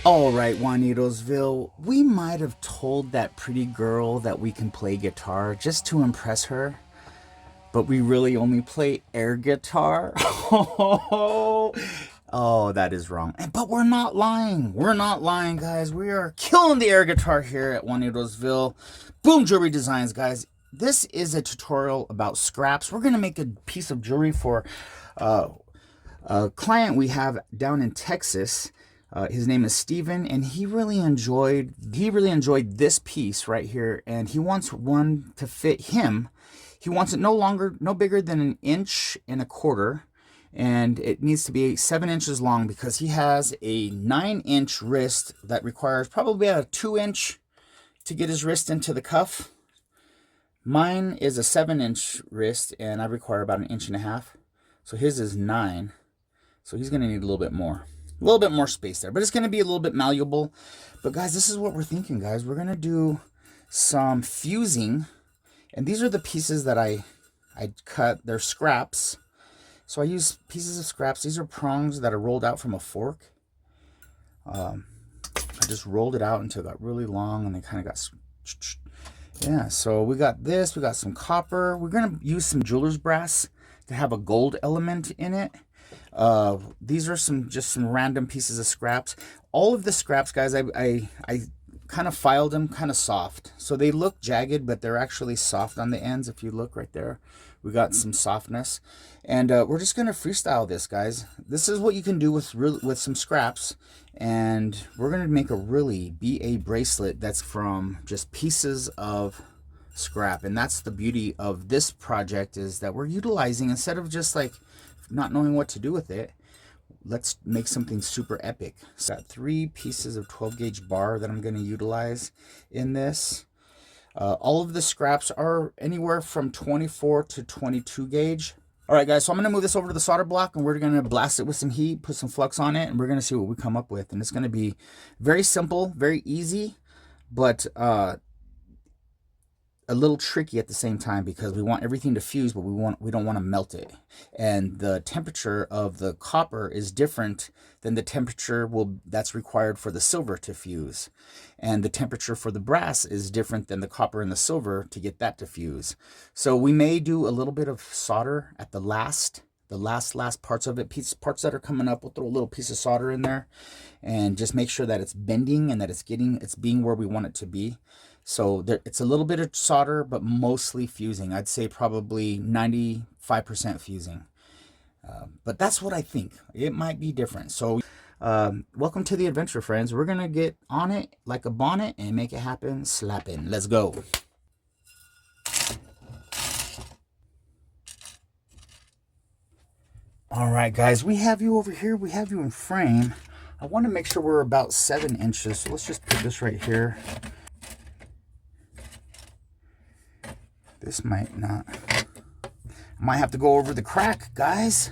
All right, Juanitosville, we might have told that pretty girl that we can play guitar just to impress her, but we really only play air guitar. Oh, that is wrong. But we're not lying. We're not lying, guys. We are killing the air guitar here at Juanitosville. Boom Jewelry Designs, guys. This is a tutorial about scraps. We're going to make a piece of jewelry for a client we have down in Texas. His name is Steven, and he really enjoyed this piece right here, and he wants one to fit him. He wants it no bigger than 1.25 inches, and it needs to be 7 inches long because he has a 9-inch wrist that requires probably a 2-inch to get his wrist into the cuff. Mine is a 7-inch wrist, and I require about 1.5 inches. So his is 9. So he's going to need a little bit more space there, but it's going to be a little bit malleable. But guys, this is what we're thinking, guys. We're going to do some fusing, and these are the pieces that I cut. They're scraps. So I use pieces of scraps. These are prongs that are rolled out from a fork. I just rolled it out until it got really long, and they kind of got, yeah. So we got this. We got some copper. We're going to use some jeweler's brass to have a gold element in it. These are just some random pieces of scraps. All of the scraps, guys, I kind of filed them kind of soft. So they look jagged, but they're actually soft on the ends. If you look right there, we got some softness. And we're just going to freestyle this, guys. This is what you can do with some scraps. And we're going to make a really BA bracelet that's from just pieces of scrap. And that's the beauty of this project, is that we're utilizing, instead of just like not knowing what to do with it, let's make something super epic. So I got 3 pieces of 12-gauge bar that I'm going to utilize in this. All of the scraps are anywhere from 24 to 22 gauge. All right, guys, so I'm going to move this over to the solder block, and we're going to blast it with some heat, put some flux on it, and we're going to see what we come up with. And it's going to be very simple, very easy, but a little tricky at the same time, because we want everything to fuse, but we don't want to melt it. And the temperature of the copper is different than the temperature that's required for the silver to fuse. And the temperature for the brass is different than the copper and the silver to get that to fuse. So we may do a little bit of solder at the last parts of it, parts that are coming up. We'll throw a little piece of solder in there and just make sure that it's bending and that it's being where we want it to be. So it's a little bit of solder, but mostly fusing. I'd say probably 95% fusing. But that's what I think. It might be different. So welcome to the adventure, friends. We're going to get on it like a bonnet and make it happen slapping. Let's go. All right, guys, we have you over here. We have you in frame. I want to make sure we're about 7 inches. So let's just put this right here. This might not. I might have to go over the crack, guys.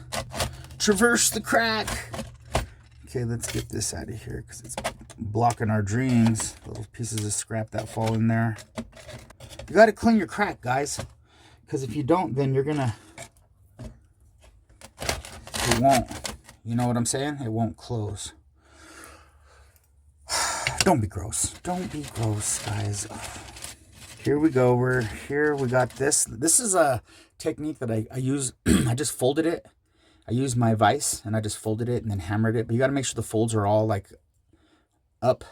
Traverse the crack. Okay, let's get this out of here because it's blocking our dreams. Little pieces of scrap that fall in there. You got to clean your crack, guys, because if you don't, then you're gonna. It won't. You know what I'm saying? It won't close. Don't be gross. Don't be gross, guys. Here we go. We're here. We got this. This is a technique that I use. I just folded it. I used my vise and I just folded it and then hammered it. But you got to make sure the folds are all like up.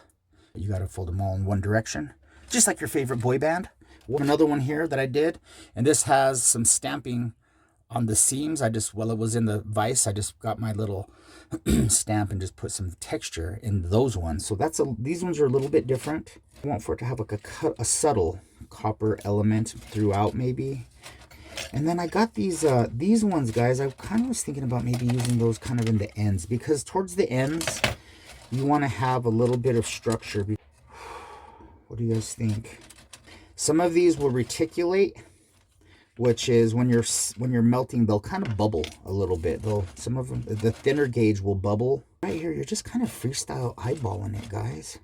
You got to fold them all in one direction, just like your favorite boy band. Another one here that I did, and this has some stamping on the seams. While it was in the vise, I just got my little stamp and just put some texture in those ones. So these ones are a little bit different. I want for it to have like a subtle copper element throughout, maybe. And then I got these ones, guys. I kind of was thinking about maybe using those kind of in the ends, because towards the ends you want to have a little bit of structure. What do you guys think? Some of these will reticulate, which is when you're melting, they'll kind of bubble a little bit. Some of them, the thinner gauge will bubble. Right here, you're just kind of freestyle eyeballing it, guys.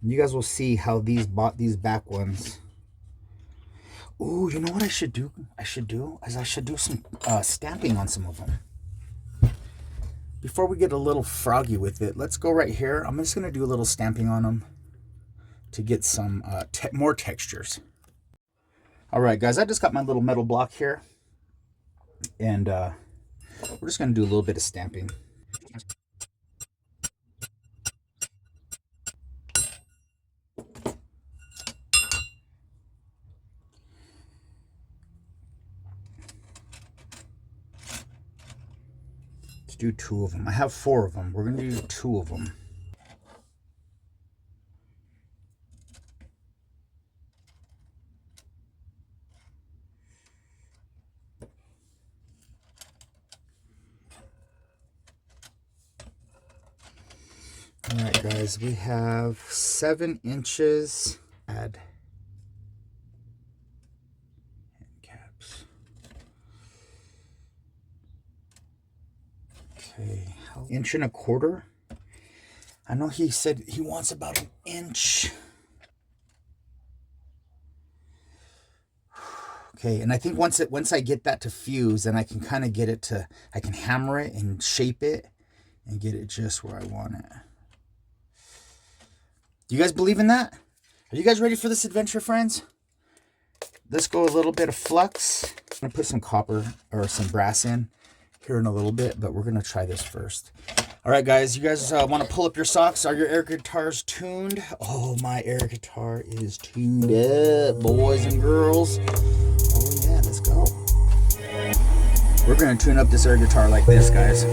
You guys will see how these back ones Ooh, you know what I should do? I should do some stamping on some of them. Before we get a little froggy with it, let's go right here. I'm just going to do a little stamping on them to get some more textures. All right, guys, I just got my little metal block here, and we're just going to do a little bit of stamping. Let's do 2 of them. I have 4 of them. We're going to do 2 of them. All right, guys, we have 7 inches. Add end caps. Okay, 1.25 inches. I know he said he wants about 1 inch. Okay, and I think once I get that to fuse, then I can kind of get it to, I can hammer it and shape it and get it just where I want it. Do you guys believe in that? Are you guys ready for this adventure, friends? Let's go a little bit of flux. I'm gonna put some copper or some brass in here in a little bit, but we're gonna try this first. All right, guys, you guys want to pull up your socks? Are your air guitars tuned? Oh, my air guitar is tuned up, boys and girls. Oh yeah, let's go. We're gonna tune up this air guitar like this, guys.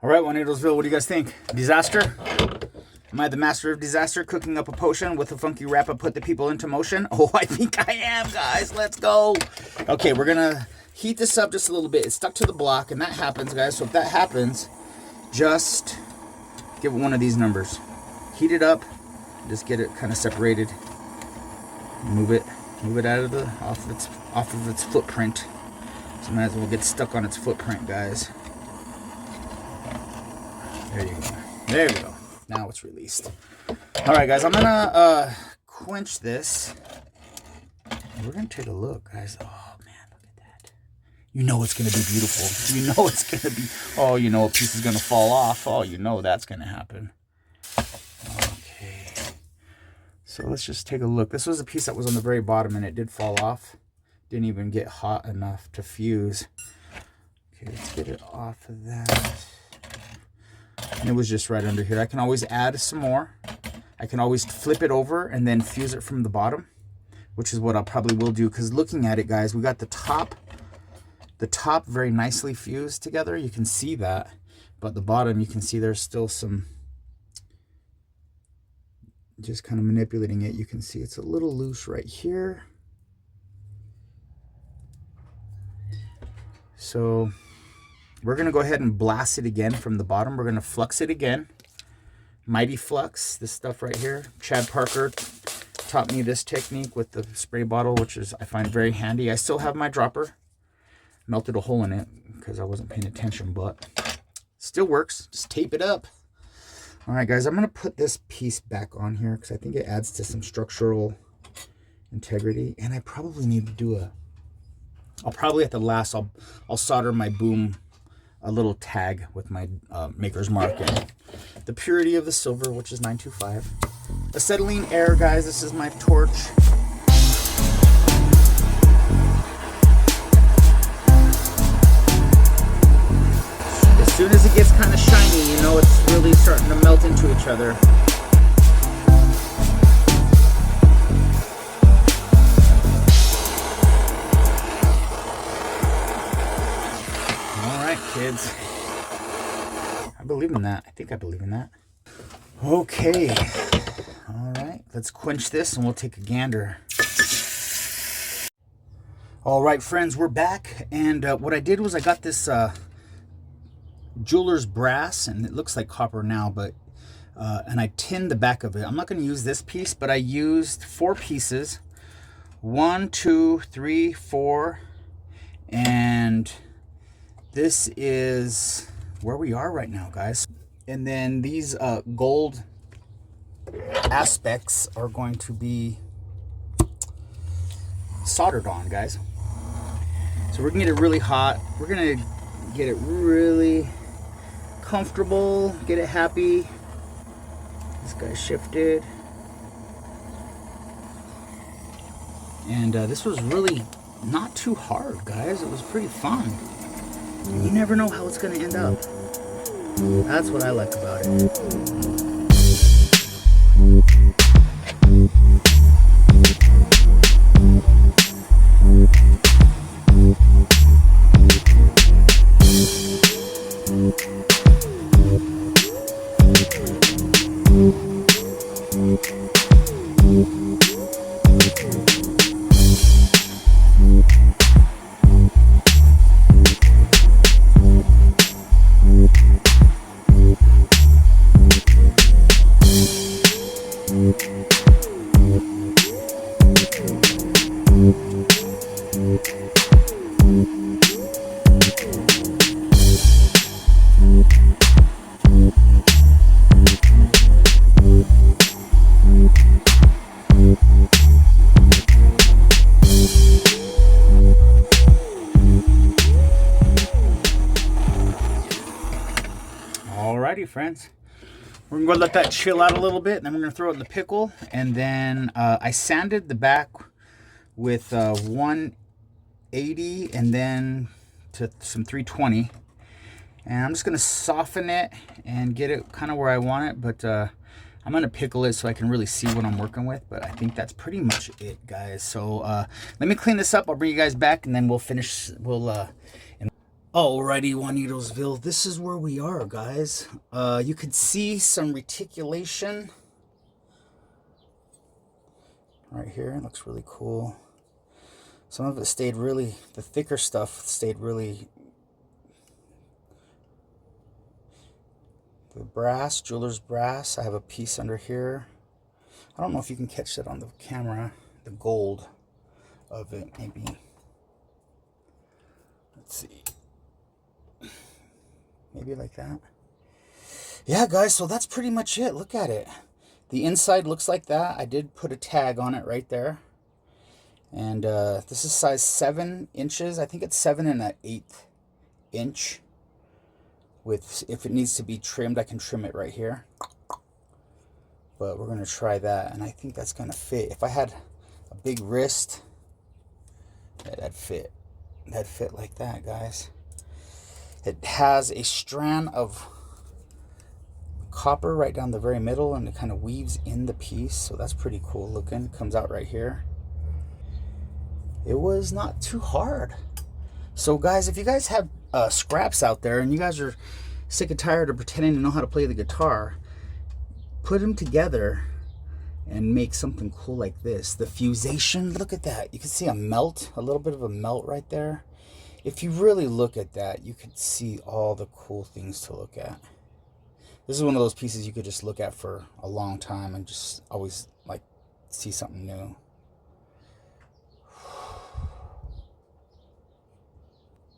All right, Juanitosville, what do you guys think? Disaster? Am I the master of disaster, cooking up a potion with a funky rap and put the people into motion? Oh, I think I am, guys. Let's go. Okay, we're going to heat this up just a little bit. It's stuck to the block, and that happens, guys. So if that happens, just give it one of these numbers. Heat it up. Just get it kind of separated. Move it out of off of its footprint. So might as well get stuck on its footprint, guys. There you go. There we go. Now it's released. All right, guys, I'm gonna quench this. We're gonna take a look, guys. Oh man, look at that. You know it's gonna be beautiful. You know it's gonna be. Oh, you know a piece is gonna fall off. Oh, you know that's gonna happen. Okay. So let's just take a look. This was a piece that was on the very bottom, and it did fall off. Didn't even get hot enough to fuse. Okay, let's get it off of that. And it was just right under here. I can always add some more. I can always flip it over and then fuse it from the bottom, which is what I probably will do, because looking at it, guys, we got the top very nicely fused together. You can see that, but the bottom, you can see there's still some, just kind of manipulating it. You can see it's a little loose right here. So we're going to go ahead and blast it again from the bottom. We're going to flux it again. Mighty Flux, this stuff right here. Chad Parker taught me this technique with the spray bottle, which is, I find, very handy. I still have my dropper. Melted a hole in it because I wasn't paying attention, but still works. Just tape it up. All right, guys, I'm going to put this piece back on here because I think it adds to some structural integrity. And I probably need to do I'll probably at the last, I'll solder my boom a little tag with my maker's mark and the purity of the silver, which is 925. Acetylene air, guys. This is my torch. As soon as it gets kind of shiny, you know it's really starting to melt into each other. Kids, I believe in that. I think I believe in that. Okay, all right, let's quench this and we'll take a gander. All right, friends, we're back, and what I did was I got this jeweler's brass, and it looks like copper now, but and I tinned the back of it. I'm not going to use this piece, but I used 4 pieces. 1, 2, 3, 4, and this is where we are right now, guys. And then these gold aspects are going to be soldered on, guys. So we're gonna get it really hot. We're gonna get it really comfortable, get it happy. This guy shifted. And this was really not too hard, guys. It was pretty fun. You never know how it's gonna end up. That's what I like about it. Alrighty, friends. We're gonna go let that chill out a little bit, and then we're gonna throw it in the pickle. And then I sanded the back with 180 and then to some 320. And I'm just gonna soften it and get it kind of where I want it, but I'm gonna pickle it so I can really see what I'm working with. But I think that's pretty much it, guys. So let me clean this up. I'll bring you guys back, and then we'll finish. Alrighty, Juanitosville, this is where we are, guys. You could see some reticulation right here. It looks really cool. Some of it stayed really, the thicker stuff stayed really. The brass, jeweler's brass, I have a piece under here. I don't know if you can catch that on the camera, the gold of it, maybe. Let's see. Maybe like that. Yeah, guys, so that's pretty much it. Look at it. The inside looks like that. I did put a tag on it right there. And this is size 7 inches. I think it's 7 1/8 inch. With, if it needs to be trimmed, I can trim it right here. But we're going to try that. And I think that's going to fit. If I had a big wrist, that'd fit. That'd fit like that, guys. It has a strand of copper right down the very middle, and it kind of weaves in the piece, so that's pretty cool looking. Comes out right here. It was not too hard. So guys, if you guys have scraps out there and you guys are sick and tired of pretending to know how to play the guitar, put them together and make something cool like this. The fusation, look at that. You can see a melt, a little bit of a melt right there. If you really look at that, you could see all the cool things to look at. This is one of those pieces you could just look at for a long time and just always like see something new.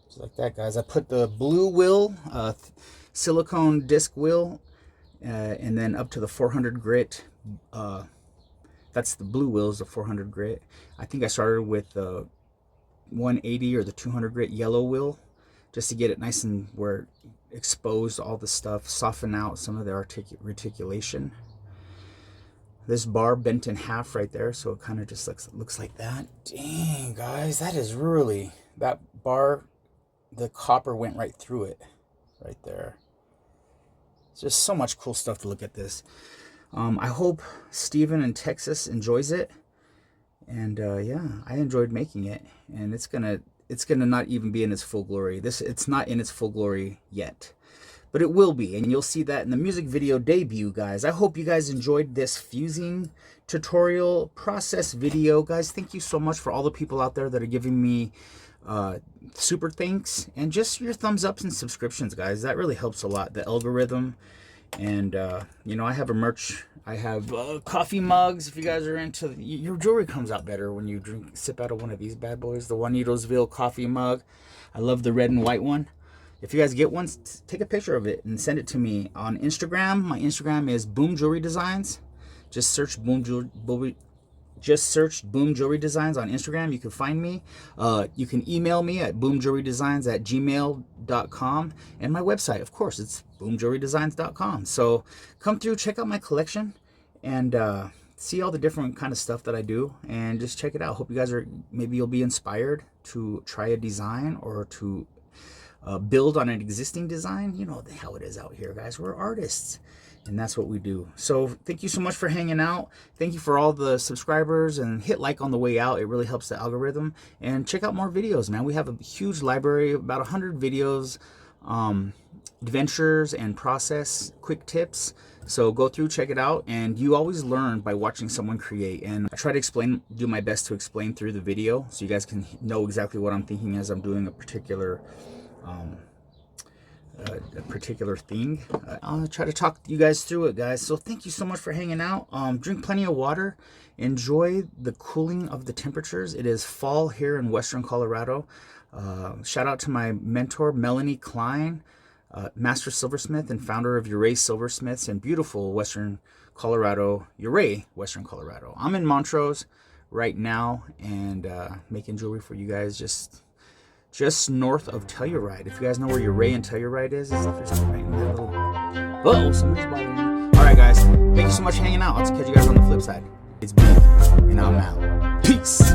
Just like that, guys. I put the blue wheel, silicone disc wheel, and then up to the 400 grit. That's the blue wheels, the 400 grit. I think I started with the 180 or the 200 grit yellow wheel, just to get it nice and where it exposed all the stuff, soften out some of the reticulation. This bar bent in half right there, so it kind of just looks like that. Dang, guys, that is really, that bar, the copper went right through it right there. It's just so much cool stuff to look at this. I hope Steven in Texas enjoys it. And yeah, I enjoyed making it, and it's gonna not even be in its full glory. It's not in its full glory yet, but it will be, and you'll see that in the music video debut, guys. I hope you guys enjoyed this fusing tutorial process video, guys. Thank you so much for all the people out there that are giving me super thanks, and just your thumbs ups and subscriptions, guys. That really helps a lot. The algorithm And you know, I have a merch. I have coffee mugs. If you guys are into your jewelry, comes out better when you sip out of one of these bad boys. The Juanitosville coffee mug. I love the red and white one. If you guys get one, take a picture of it and send it to me on Instagram. My Instagram is boomjewelrydesigns. Just search Boom Jewelry Designs on Instagram. You can find me. You can email me at boomjewelrydesigns@gmail.com. And my website, of course, it's boomjewelrydesigns.com. So come through, check out my collection, and see all the different kind of stuff that I do, and just check it out. Hope you guys maybe you'll be inspired to try a design or to build on an existing design. You know how it is out here, guys. We're artists, and that's what we do. So thank you so much for hanging out. Thank you for all the subscribers, and hit like on the way out. It really helps the algorithm. And check out more videos, man. We have a huge library, about 100 videos, adventures and process quick tips. So go through, check it out. And you always learn by watching someone create, and I try to do my best to explain through the video so you guys can know exactly what I'm thinking as I'm doing a particular thing. I'll try to talk you guys through it, guys. So thank you so much for hanging out. Drink plenty of water. Enjoy the cooling of the temperatures. It is fall here in Western Colorado. Shout out to my mentor, Melanie Klein, master silversmith and founder of Uray Silversmiths in beautiful Western Colorado, Uray, Western Colorado. I'm in Montrose right now, and making jewelry for you guys just north of Telluride. If you guys know where Uray and Telluride is, it's just right in that little... Uh-oh, somebody's bothering me. All right, guys. Thank you so much for hanging out. I'll catch you guys on the flip side. It's B, and I'm out. Peace.